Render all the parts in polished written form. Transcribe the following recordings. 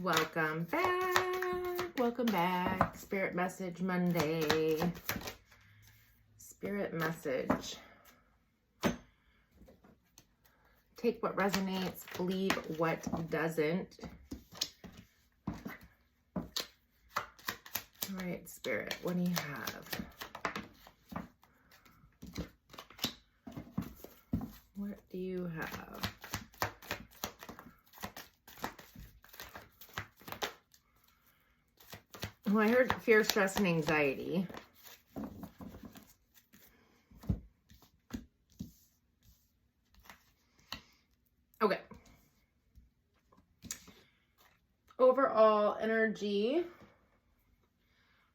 Welcome back. Welcome back. Spirit Message Monday. Spirit Message. Take what resonates, leave what doesn't. All right, Spirit, what do you have? What do you have? Well, I heard fear, stress, and anxiety. Okay. Overall energy,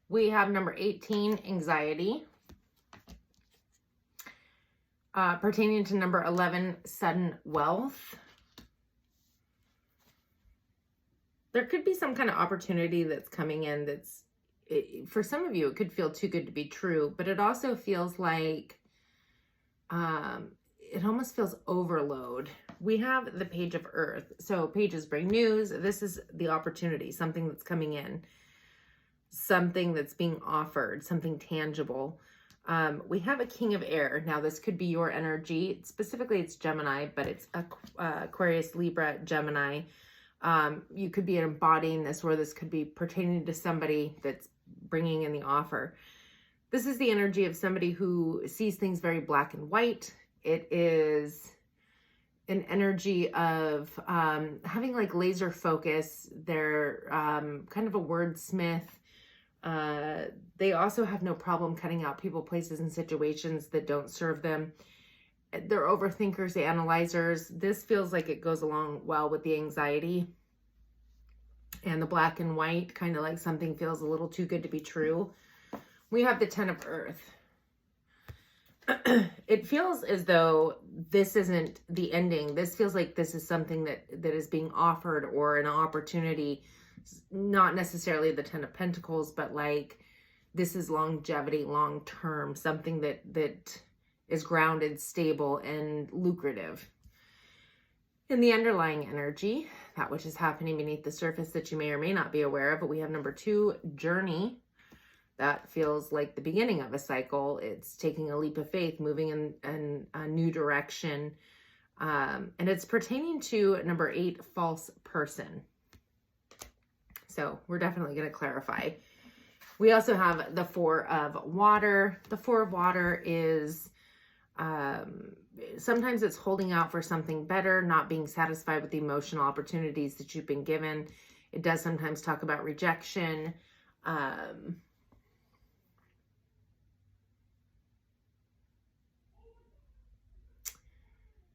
we have number 18, anxiety. Pertaining to number 11, sudden wealth. There could be some kind of opportunity that's coming in that's, for some of you, it could feel too good to be true, but it also feels like, it almost feels overload. We have the Page of Earth. So pages bring news. This is the opportunity, something that's coming in, something that's being offered, something tangible. We have a King of Air. Now, this could be your energy. Specifically, it's Gemini, but it's Aquarius, Libra, Gemini. You could be embodying this, or this could be pertaining to somebody that's bringing in the offer. This is the energy of somebody who sees things very black and white. It is an energy of having like laser focus. They're kind of a wordsmith. They also have no problem cutting out people, places, and situations that don't serve them. They're overthinkers, the analyzers. This feels like it goes along well with the anxiety and the black and white, kind of like something feels a little too good to be true. We have the Ten of Earth. It feels as though this isn't the ending. This feels like this is something that is being offered, or an opportunity, not necessarily the Ten of Pentacles, but like this is longevity, long term, something that is grounded, stable, and lucrative. In the underlying energy, that which is happening beneath the surface that you may or may not be aware of, but we have number 2, journey. That feels like the beginning of a cycle. It's taking a leap of faith, moving in a new direction. And it's pertaining to number 8, false person. So we're definitely going to clarify. We also have the 4 of water. The 4 of water is sometimes it's holding out for something better, not being satisfied with the emotional opportunities that you've been given. It does sometimes talk about rejection.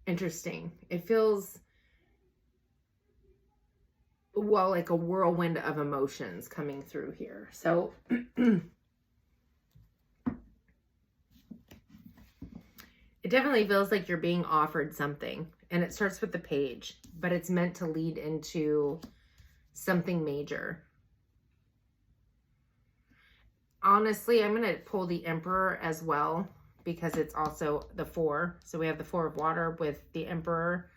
Interesting. It feels, well, like a whirlwind of emotions coming through here. So it definitely feels like you're being offered something, and it starts with the Page, but it's meant to lead into something major. Honestly, I'm going to pull the Emperor as well, because it's also the 4. So we have the 4 of water with the Emperor,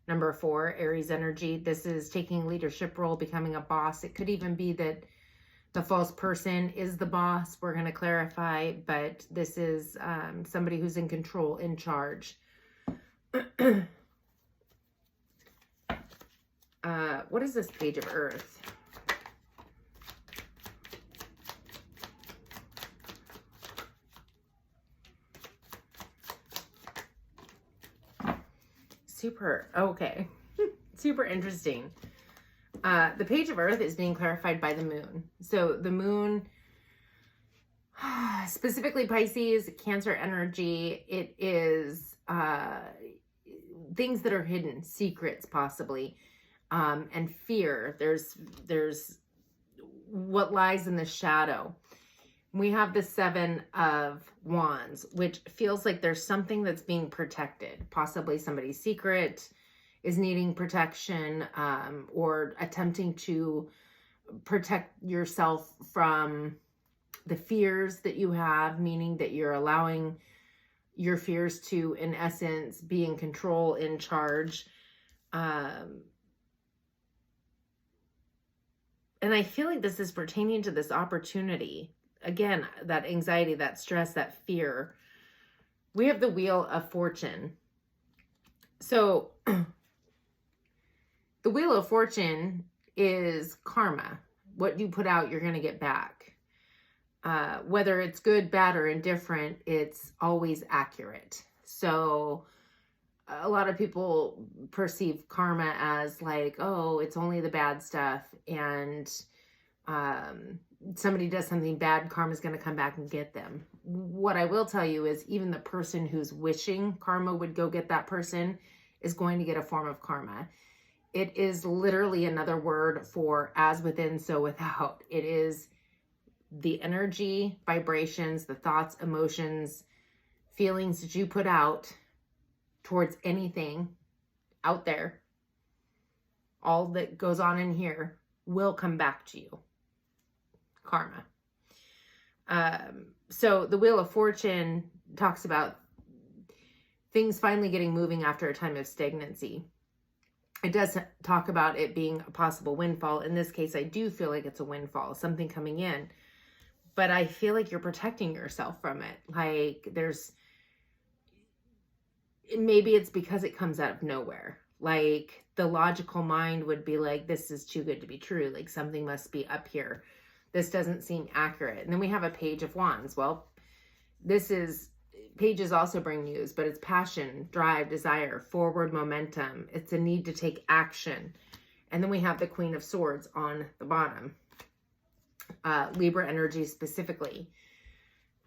number 4, Aries energy. This is taking a leadership role, becoming a boss. It could even be that the false person is the boss. We're going to clarify, but this is somebody who's in control, in charge. What is this Page of Earth? Okay. Super interesting. The Page of Earth is being clarified by the moon. So the moon, specifically Pisces, Cancer energy, it is things that are hidden, secrets possibly, and fear. There's what lies in the shadow. We have the 7 of Wands, which feels like there's something that's being protected. Possibly somebody's secret is needing protection, or attempting to protect yourself from the fears that you have, meaning that you're allowing your fears to, in essence, be in control, in charge. And I feel like this is pertaining to this opportunity. Again, that anxiety, that stress, that fear. We have the Wheel of Fortune. So the Wheel of Fortune is karma. What you put out, you're going to get back. Whether it's good, bad, or indifferent, it's always accurate. So a lot of people perceive karma as like, oh, it's only the bad stuff. And somebody does something bad, karma's going to come back and get them. What I will tell you is even the person who's wishing karma would go get that person is going to get a form of karma. It is literally another word for as within, so without. It is the energy, vibrations, the thoughts, emotions, feelings that you put out towards anything out there. All that goes on in here will come back to you. Karma. So the Wheel of Fortune talks about things finally getting moving after a time of stagnancy. It does talk about it being a possible windfall. In this case, I do feel like it's a windfall, something coming in. But I feel like you're protecting yourself from it. Like maybe it's because it comes out of nowhere. Like the logical mind would be like, this is too good to be true. Like something must be up here. This doesn't seem accurate. And then we have a Page of Wands. Well, pages also bring news, but it's passion, drive, desire, forward momentum. It's a need to take action. And then we have the Queen of Swords on the bottom. Libra energy specifically.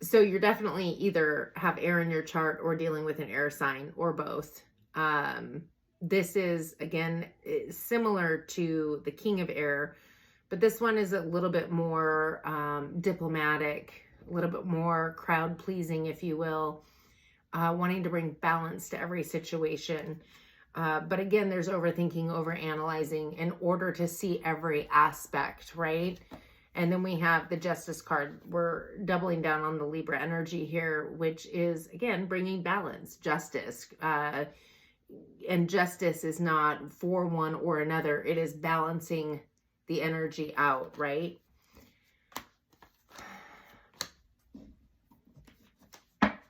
So you're definitely either have air in your chart or dealing with an air sign or both. This is, again, similar to the King of Air, but this one is a little bit more diplomatic, a little bit more crowd pleasing, if you will, wanting to bring balance to every situation. But again, there's overthinking, overanalyzing in order to see every aspect, right? And then we have the Justice card. We're doubling down on the Libra energy here, which is, again, bringing balance, justice. And justice is not for one or another. It is balancing the energy out, right?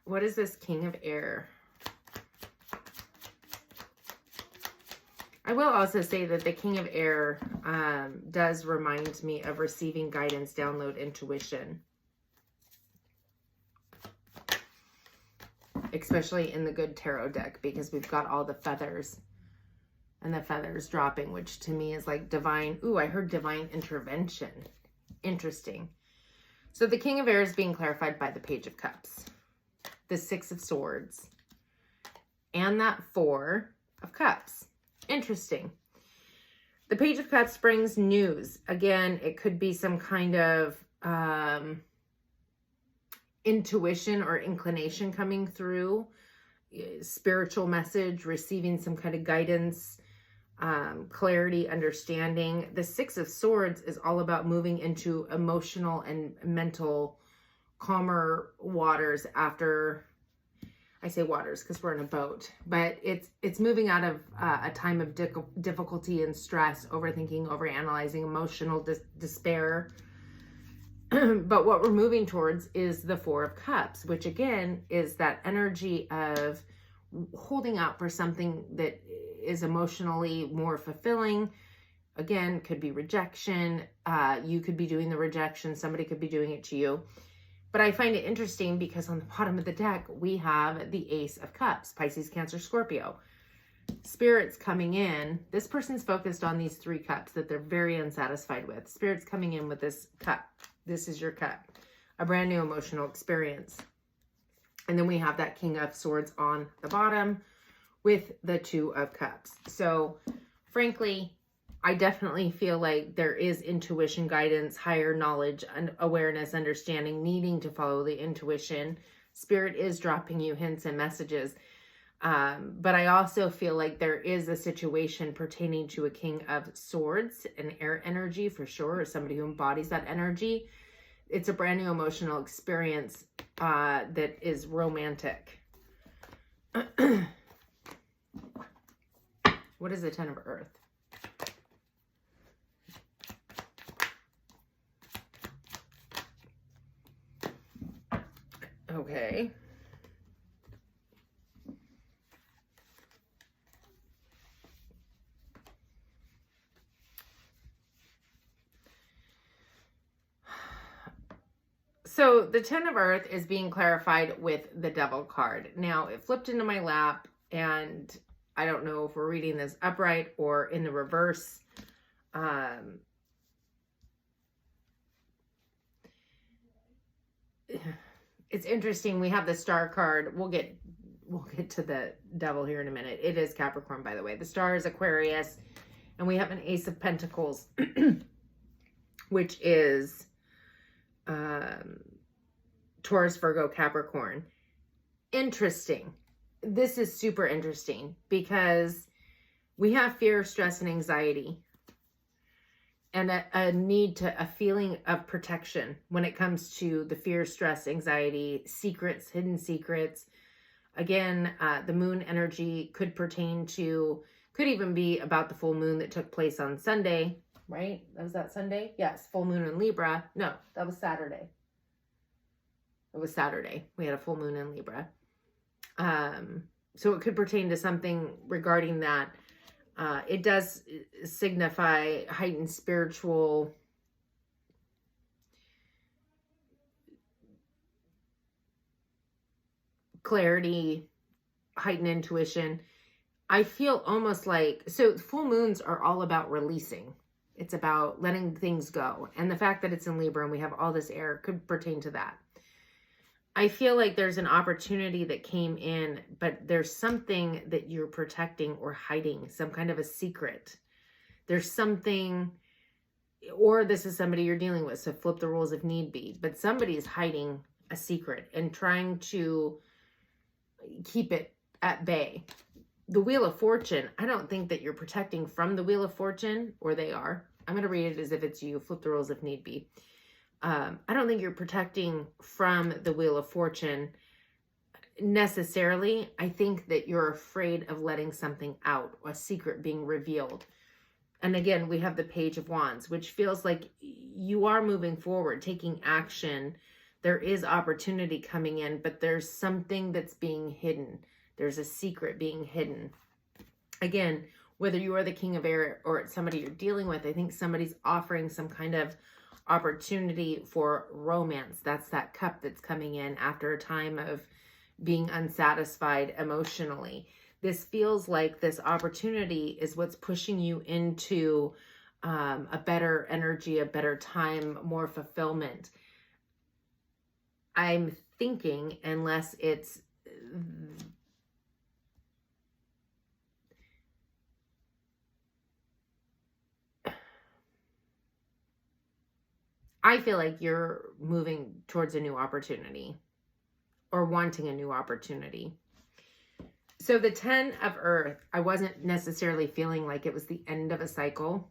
What is this King of Air? I will also say that the King of Air does remind me of receiving guidance, download, intuition. Especially in the good tarot deck, because we've got all the feathers. And the feathers dropping, which to me is like divine. Ooh, I heard divine intervention. Interesting. So the King of Air is being clarified by the Page of Cups, the Six of Swords, and that Four of Cups. Interesting. The Page of Cups brings news. Again, it could be some kind of intuition or inclination coming through, spiritual message, receiving some kind of guidance, clarity, understanding. The Six of Swords is all about moving into emotional and mental calmer waters after, I say waters because we're in a boat, but it's moving out of a time of difficulty and stress, overthinking, overanalyzing, emotional despair. But what we're moving towards is the Four of Cups, which again is that energy of holding out for something that is emotionally more fulfilling. Again, could be rejection. You could be doing the rejection. Somebody could be doing it to you. But I find it interesting because on the bottom of the deck, we have the Ace of Cups, Pisces, Cancer, Scorpio. Spirits coming in. This person's focused on these three cups that they're very unsatisfied with. Spirits coming in with this cup. This is your cup. A brand new emotional experience. And then we have that King of Swords on the bottom with the Two of Cups. So, frankly, I definitely feel like there is intuition, guidance, higher knowledge, and awareness, understanding, needing to follow the intuition. Spirit is dropping you hints and messages. But I also feel like there is a situation pertaining to a King of Swords, an air energy for sure, or somebody who embodies that energy. It's a brand new emotional experience that is romantic. What is the Ten of Earth? Okay. So the Ten of Earth is being clarified with the Devil card. Now, it flipped into my lap, and I don't know if we're reading this upright or in the reverse. It's interesting. We have the Star card. We'll get to the Devil here in a minute. It is Capricorn, by the way. The Star is Aquarius, and we have an Ace of Pentacles, which is Taurus, Virgo, Capricorn. Interesting. This is super interesting because we have fear, stress, and anxiety, and a feeling of protection when it comes to the fear, stress, anxiety, secrets, hidden secrets. Again, the moon energy could pertain to, could even be about the full moon that took place on Sunday, right? Was that Sunday? Yes, full moon in Libra. No, that was Saturday. It was Saturday. We had a full moon in Libra. So it could pertain to something regarding that. It does signify heightened spiritual clarity, heightened intuition. I feel almost like, so full moons are all about releasing. It's about letting things go. And the fact that it's in Libra and we have all this air could pertain to that. I feel like there's an opportunity that came in, but there's something that you're protecting or hiding, some kind of a secret. There's something, or this is somebody you're dealing with, so flip the rules if need be, but somebody's hiding a secret and trying to keep it at bay. The Wheel of Fortune, I don't think that you're protecting from the Wheel of Fortune, or they are. I'm going to read it as if it's you, flip the rules if need be. I don't think you're protecting from the Wheel of Fortune necessarily. I think that you're afraid of letting something out, a secret being revealed. And again, we have the Page of Wands, which feels like you are moving forward, taking action. There is opportunity coming in, but there's something that's being hidden. There's a secret being hidden. Again, whether you are the King of Air or it's somebody you're dealing with, I think somebody's offering some kind of opportunity for romance. That's that cup that's coming in after a time of being unsatisfied emotionally. This feels like this opportunity is what's pushing you into a better energy, a better time, more fulfillment. I'm thinking, unless it's I feel like you're moving towards a new opportunity or wanting a new opportunity. So the 10 of Earth, I wasn't necessarily feeling like it was the end of a cycle.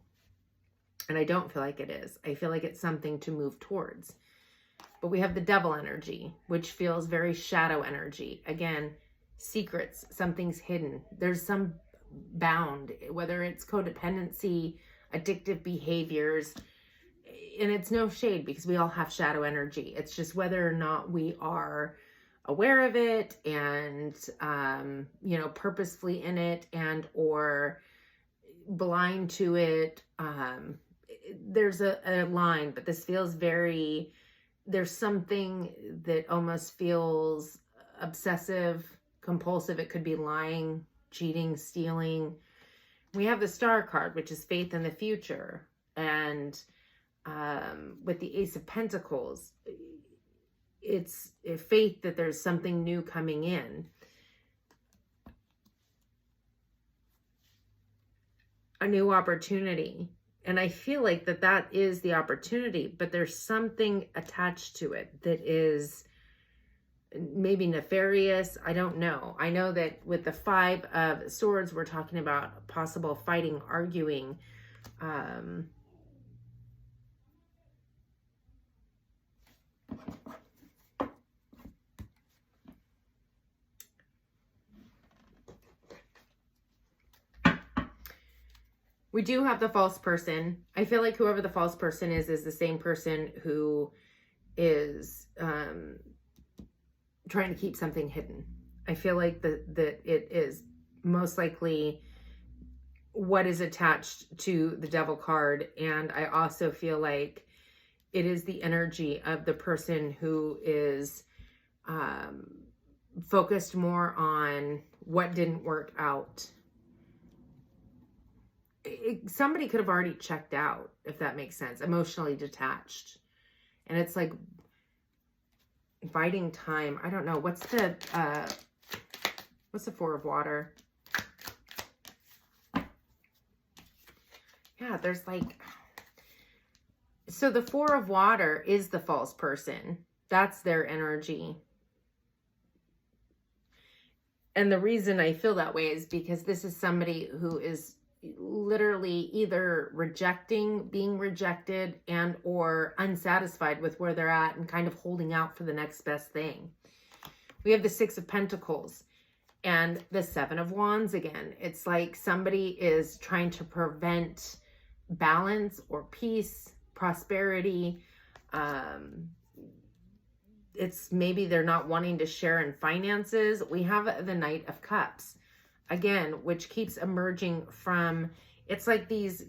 And I don't feel like it is. I feel like it's something to move towards. But we have the Devil energy, which feels very shadow energy. Again, secrets, something's hidden. There's some bound, whether it's codependency, addictive behaviors. And it's no shade because we all have shadow energy. It's just whether or not we are aware of it and, purposefully in it and or blind to it. There's a line, but this feels very, there's something that almost feels obsessive, compulsive. It could be lying, cheating, stealing. We have the Star card, which is faith in the future. And with the Ace of Pentacles, it's a faith that there's something new coming in. A new opportunity. And I feel like that is the opportunity, but there's something attached to it that is maybe nefarious. I don't know. I know that with the 5 of Swords, we're talking about possible fighting, arguing, we do have the false person. I feel like whoever the false person is the same person who is trying to keep something hidden. I feel like that it is most likely what is attached to the Devil card. And I also feel like it is the energy of the person who is focused more on what didn't work out. Somebody could have already checked out, if that makes sense, emotionally detached. And it's like biding time. I don't know. What's the Four of Water? Yeah, there's like, so the Four of Water is the false person. That's their energy. And the reason I feel that way is because this is somebody who is literally either rejecting, being rejected, and or unsatisfied with where they're at and kind of holding out for the next best thing. We have the Six of Pentacles and the Seven of Wands again. It's like somebody is trying to prevent balance or peace, prosperity. It's maybe they're not wanting to share in finances. We have the Knight of Cups again, which keeps emerging from, it's like these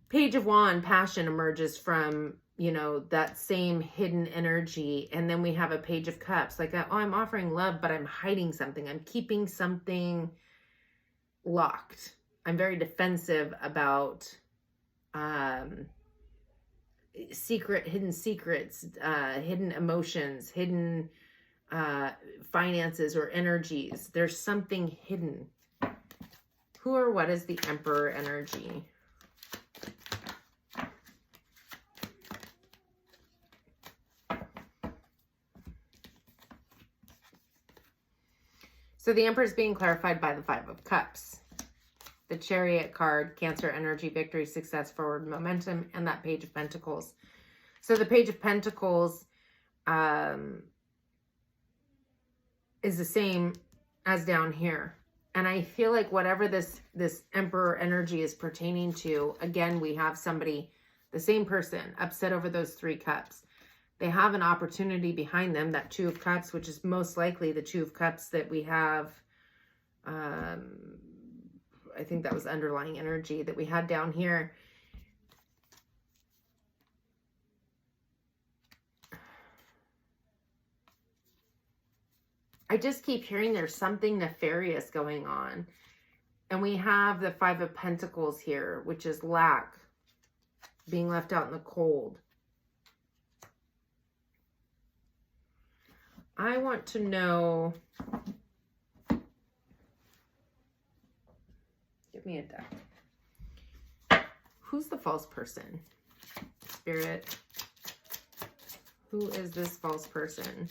Page of Wand, passion emerges from, you know, that same hidden energy. And then we have a Page of Cups, like, oh, I'm offering love, but I'm hiding something. I'm keeping something locked. I'm very defensive about hidden secrets, hidden emotions, hidden finances or energies. There's something hidden. Who or what is the Emperor energy? So the Emperor is being clarified by the Five of Cups. The Chariot card, Cancer energy, victory, success, forward momentum, and that Page of Pentacles. So the Page of Pentacles is the same as down here. And I feel like whatever this Emperor energy is pertaining to, again, we have somebody, the same person, upset over those three cups. They have an opportunity behind them, that Two of Cups, which is most likely the Two of Cups that we have. I think that was underlying energy that we had down here. I just keep hearing there's something nefarious going on. And we have the Five of Pentacles here, which is lack, being left out in the cold. I want to know, give me a deck. Who's the false person? Spirit, who is this false person?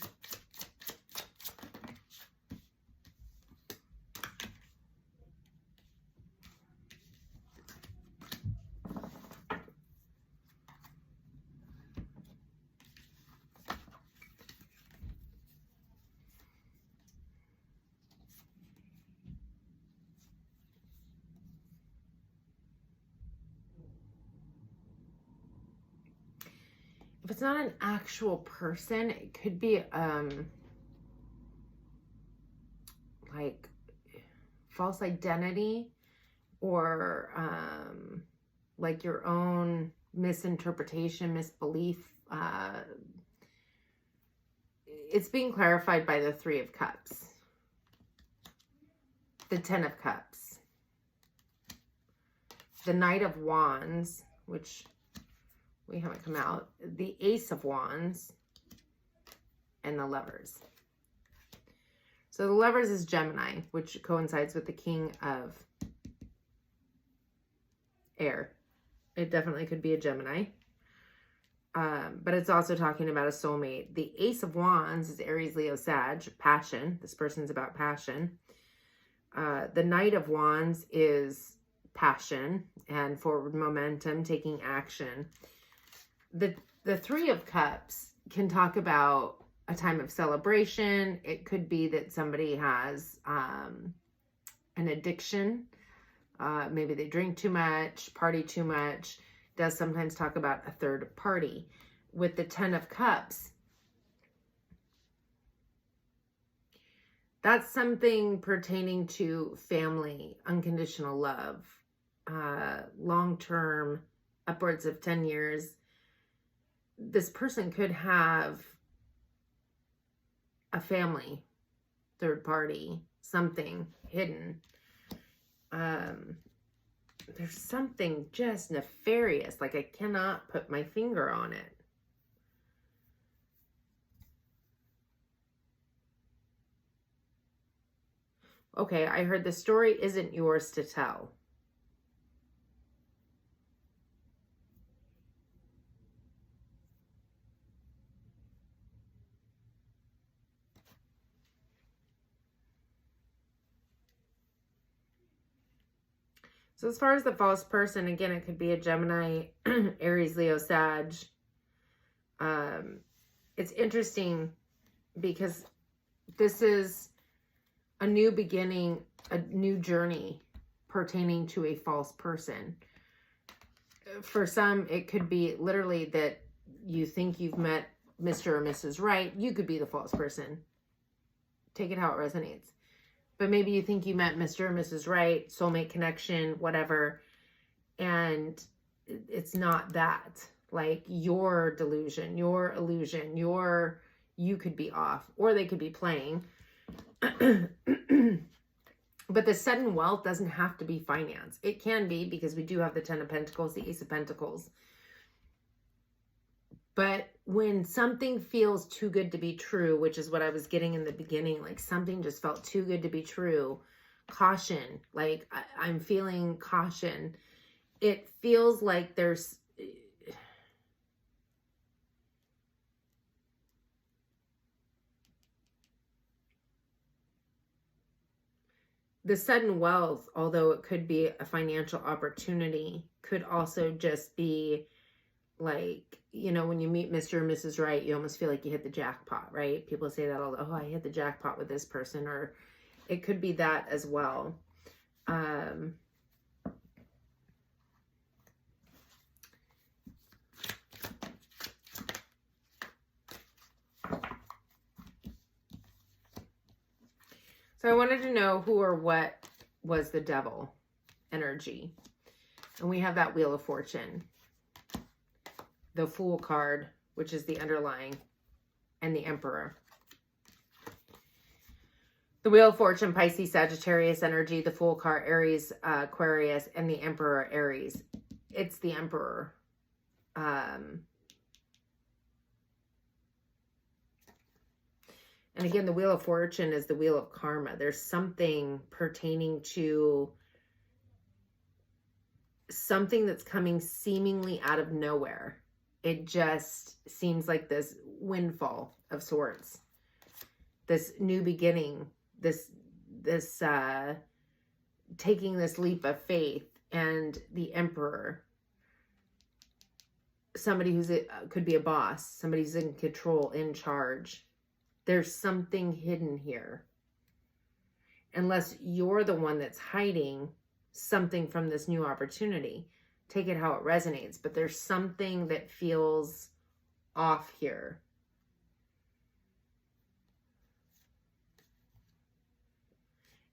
If it's not an actual person, it could be like false identity or like your own misinterpretation, misbelief. It's being clarified by the Three of Cups, the Ten of Cups, the Knight of Wands, which we haven't come out, the Ace of Wands, and the Lovers. So the Lovers is Gemini, which coincides with the King of Air. It definitely could be a Gemini. But it's also talking about a soulmate. The Ace of Wands is Aries, Leo, Sag, passion. This person's about passion. The Knight of Wands is passion and forward momentum, taking action. The Three of Cups can talk about a time of celebration. It could be that somebody has an addiction. Maybe they drink too much, party too much. It does sometimes talk about a third party. With the Ten of Cups, That's something pertaining to family, unconditional love, long-term, upwards of 10 years. This person could have a family, third party, something hidden. There's something just nefarious, like I cannot put my finger on it. Okay, I heard the story isn't yours to tell. So as far as the false person, again, it could be a Gemini, Aries, Leo, Sag. It's interesting because this is a new beginning, a new journey pertaining to a false person. For some, it could be literally that you think you've met Mr. or Mrs. Right. You could be the false person. Take it how it resonates. But maybe you think you met Mr. or Mrs. Right, soulmate connection, whatever, and it's not that. Like your delusion, your illusion, you could be off, or they could be playing. But the sudden wealth doesn't have to be finance. It can be, because we do have the 10 of Pentacles, the Ace of Pentacles. But when something feels too good to be true, which is what I was getting in the beginning, like something just felt too good to be true, caution, like I'm feeling caution. It feels like there's... The sudden wealth, although it could be a financial opportunity, could also just be like, you know, when you meet Mr. or Mrs. Right, you almost feel like you hit the jackpot, right? People say that all, oh, I hit the jackpot with this person, or it could be that as well. So I wanted to know who or what was the devil energy. And we have that Wheel of Fortune, the Fool card, which is the underlying, and the Emperor. The Wheel of Fortune, Pisces, Sagittarius energy, the Fool card, Aries, Aquarius, and the Emperor, Aries. It's the Emperor. And again, the Wheel of Fortune is the Wheel of Karma. There's something pertaining to something that's coming seemingly out of nowhere. It just seems like this windfall of sorts, this new beginning, this taking this leap of faith. And the Emperor, somebody who's could be a boss, somebody who's in control, in charge. There's something hidden here, unless you're the one that's hiding something from this new opportunity. Take it how it resonates, but there's something that feels off here.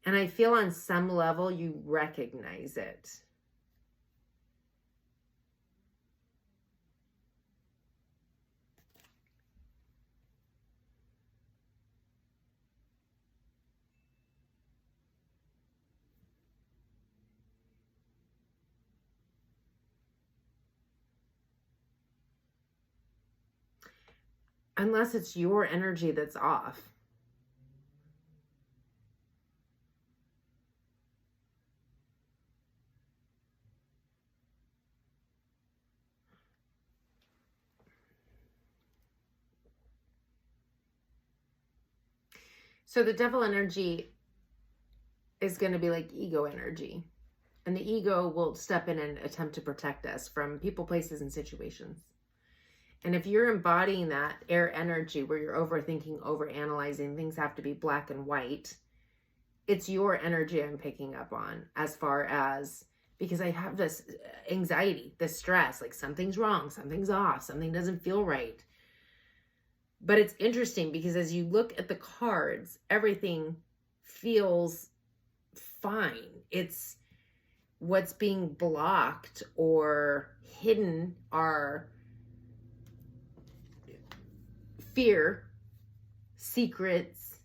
And I feel on some level you recognize it. Unless it's your energy that's off. So the devil energy is going to be like ego energy. And the ego will step in and attempt to protect us from people, places, and situations. And if you're embodying that air energy where you're overthinking, overanalyzing, things have to be black and white, it's your energy I'm picking up on, as far as, because I have this anxiety, this stress, like something's wrong, something's off, something doesn't feel right. But it's interesting because as you look at the cards, everything feels fine. It's what's being blocked or hidden are fear, secrets,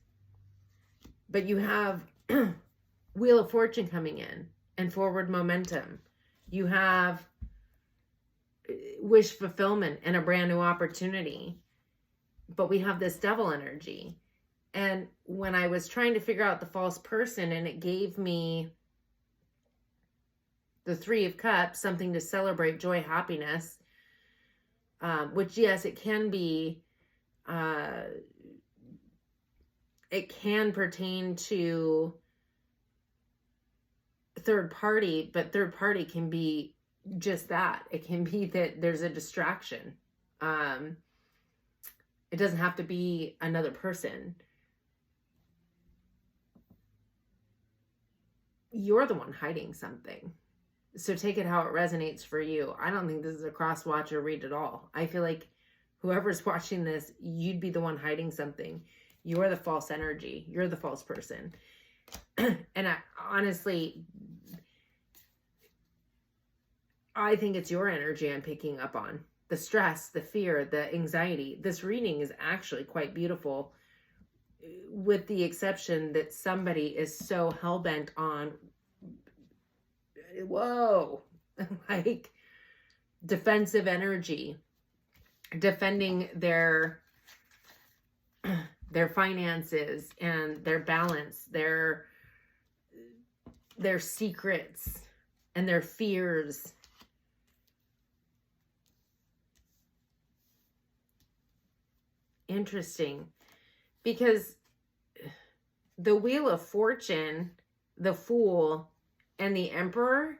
but you have Wheel of Fortune coming in and forward momentum. You have wish fulfillment and a brand new opportunity, but we have this devil energy. And when I was trying to figure out the false person, and it gave me the Three of Cups, something to celebrate, joy, happiness, which, yes, it can be, it can pertain to third party, but third party can be just that. It can be that there's a distraction. It doesn't have to be another person. You're the one hiding something. So take it how it resonates for you. I don't think this is a cross watch or read at all. I feel like whoever's watching this, you'd be the one hiding something. You're the false energy. You're the false person. And honestly, I think it's your energy I'm picking up on. The stress, the fear, the anxiety. This reading is actually quite beautiful, with the exception that somebody is so hell-bent on, whoa, like defensive energy, defending their finances and their balance, their secrets and their fears. Interesting, because the Wheel of Fortune, the Fool, and the Emperor,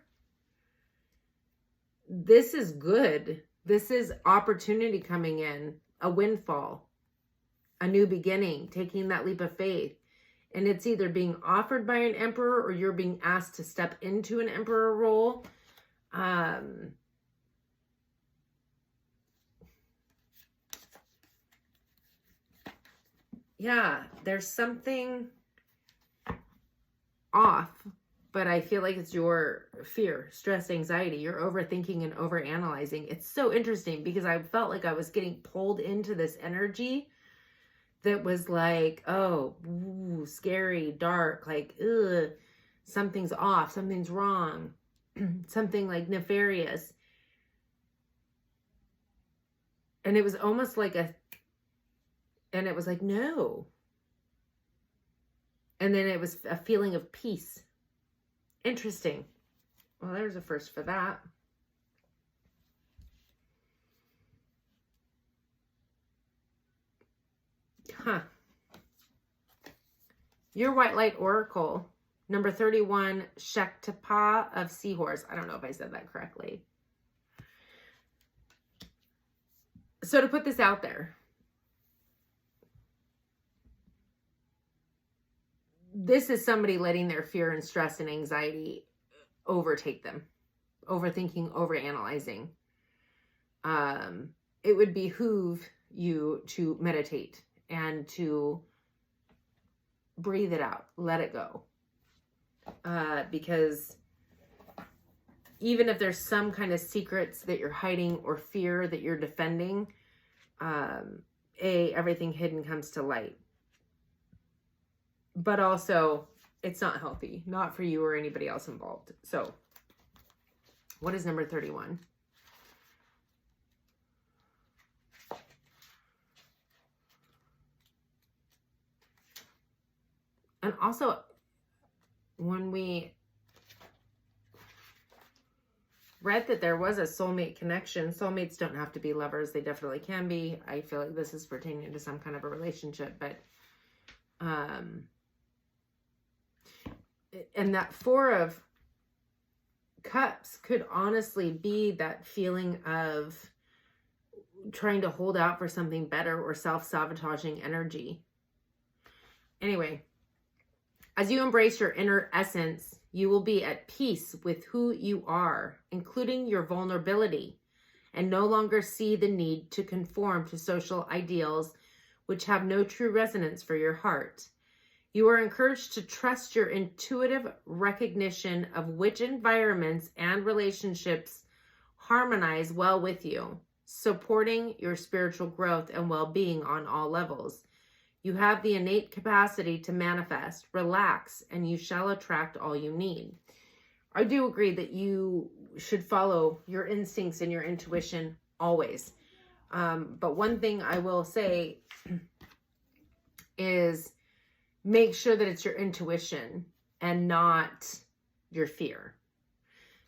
this is good. This is opportunity coming in, a windfall, a new beginning, taking that leap of faith. And it's either being offered by an emperor or you're being asked to step into an emperor role. Yeah, there's something off, but I feel like it's your fear, stress, anxiety. You're overthinking and overanalyzing. It's so interesting because I felt like I was getting pulled into this energy that was like, oh, ooh, scary, dark, like, ugh, something's off, something's wrong, something like nefarious. And it was almost like and it was like, no. And then it was a feeling of peace. Interesting. Well, there's a first for that. Huh. Your White Light Oracle, number 31, Shektapa of Seahorse. I don't know if I said that correctly. So to put this out there, this is somebody letting their fear and stress and anxiety overtake them. Overthinking, overanalyzing. It would behoove you to meditate and to breathe it out. Let it go. Because even if there's some kind of secrets that you're hiding or fear that you're defending, everything hidden comes to light. But also, it's not healthy. Not for you or anybody else involved. So, what is number 31? And also, when we read that there was a soulmate connection, soulmates don't have to be lovers. They definitely can be. I feel like this is pertaining to some kind of a relationship, but and that Four of Cups could honestly be that feeling of trying to hold out for something better or self-sabotaging energy. Anyway, as you embrace your inner essence, you will be at peace with who you are, including your vulnerability, and no longer see the need to conform to social ideals which have no true resonance for your heart. You are encouraged to trust your intuitive recognition of which environments and relationships harmonize well with you, supporting your spiritual growth and well-being on all levels. You have the innate capacity to manifest, relax, and you shall attract all you need. I do agree that you should follow your instincts and your intuition always. But one thing I will say is make sure that it's your intuition and not your fear.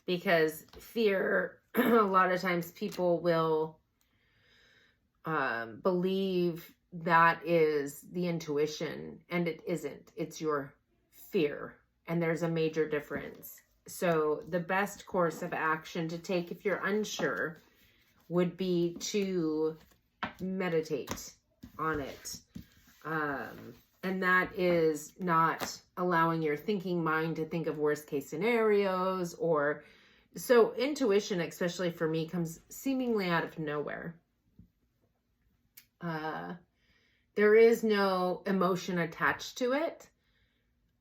Because fear, a lot of times people will believe that is the intuition, and it isn't. It's your fear, and there's a major difference. So the best course of action to take if you're unsure would be to meditate on it. And that is not allowing your thinking mind to think of worst case scenarios or so intuition, especially for me, comes seemingly out of nowhere. There is no emotion attached to it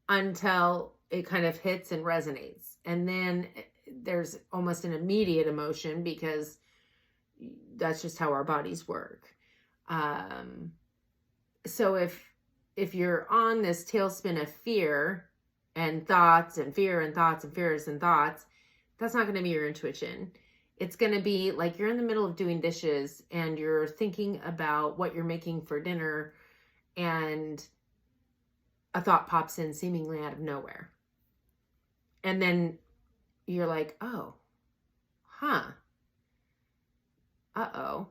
until it kind of hits and resonates. And then there's almost an immediate emotion because that's just how our bodies work. So if you're on this tailspin of fear and thoughts and fear and thoughts and fears and thoughts, that's not going to be your intuition. It's going to be like you're in the middle of doing dishes and you're thinking about what you're making for dinner and a thought pops in seemingly out of nowhere. And then you're like, oh, uh-oh.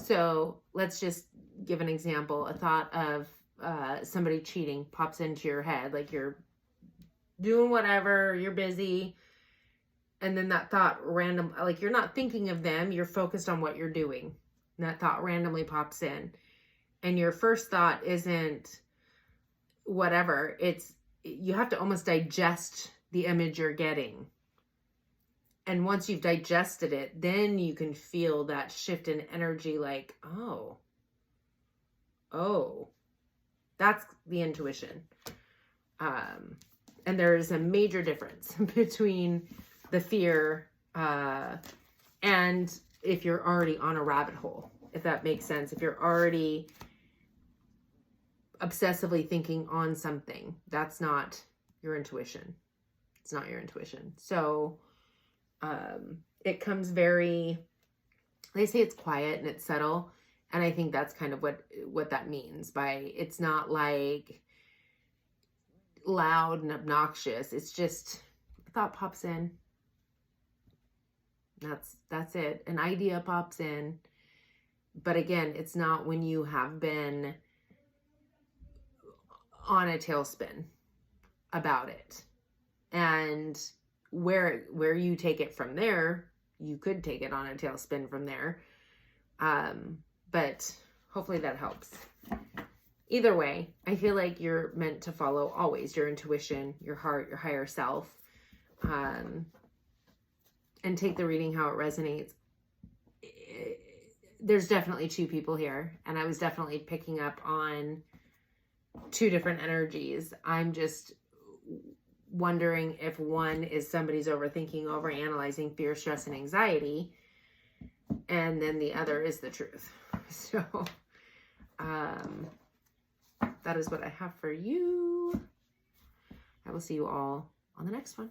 So let's just give an example. A thought of somebody cheating pops into your head, like you're doing whatever, you're busy, and then that thought like you're not thinking of them, you're focused on what you're doing. And that thought randomly pops in. And your first thought isn't whatever. You have to almost digest the image you're getting. And once you've digested it, then you can feel that shift in energy like, oh, that's the intuition. And there is a major difference between the fear and if you're already on a rabbit hole, if that makes sense. If you're already obsessively thinking on something, that's not your intuition. It's not your intuition. So it comes they say it's quiet and it's subtle. And I think that's kind of what that means by it's not like loud and obnoxious. It's just a thought pops in. That's it. An idea pops in. But again, it's not when you have been on a tailspin about it. And where you take it from there, you could take it on a tailspin from there. But hopefully that helps. Either way, I feel like you're meant to follow always your intuition, your heart, your higher self, and take the reading how it resonates. There's definitely two people here, and I was definitely picking up on two different energies. I'm just wondering if one is somebody's overthinking, overanalyzing fear, stress, and anxiety, and then the other is the truth. So that is what I have for you. I will see you all on the next one.